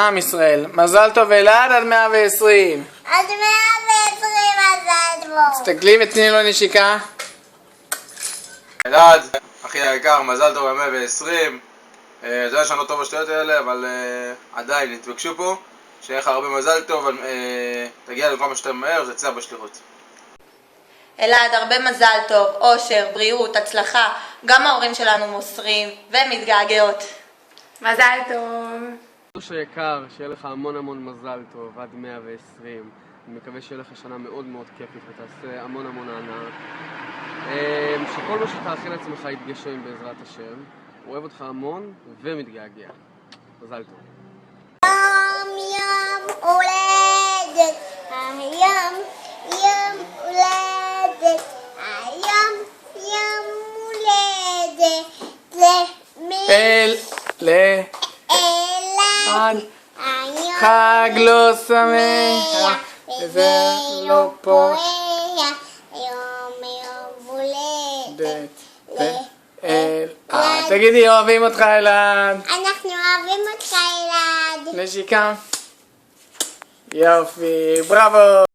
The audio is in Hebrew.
עם ישראל. מזל טוב אלעד עד 120. עד 120 מזל טוב. תסתכלי ותתני לו נשיקה. אלעד, אחי היקר, מזל טוב ב-120. זה היה שנות טוב השטויות האלה, אבל עדיין נתבקשו פה. שיהיה לך הרבה מזל טוב, תגיע לכמה שיותר מהר, תצא בשליחות. אלעד, הרבה מזל טוב, אושר, בריאות, הצלחה. גם ההורים שלנו מוסרים ומתגעגעות. מזל טוב. אושר יקר, שיהיה לך המון מזל טוב עד 120. אני מקווה שיהיה לך שנה מאוד כיפית ותעשה המון הנאה. שכל מה שתאכיל לעצמך יתגשם בעזרת השם. אוהב אותך המון ומתגעגע. מזל טוב. יום הולדת, היום יום הולדת, היום יום הולדת אלעד, היום חג לא שמח וזה לא פורח. יום הולדת אלעד. תגידי, אוהבים אותך אלעד. אנחנו אוהבים אותך אלעד. נשיקה. יופי, בראבו.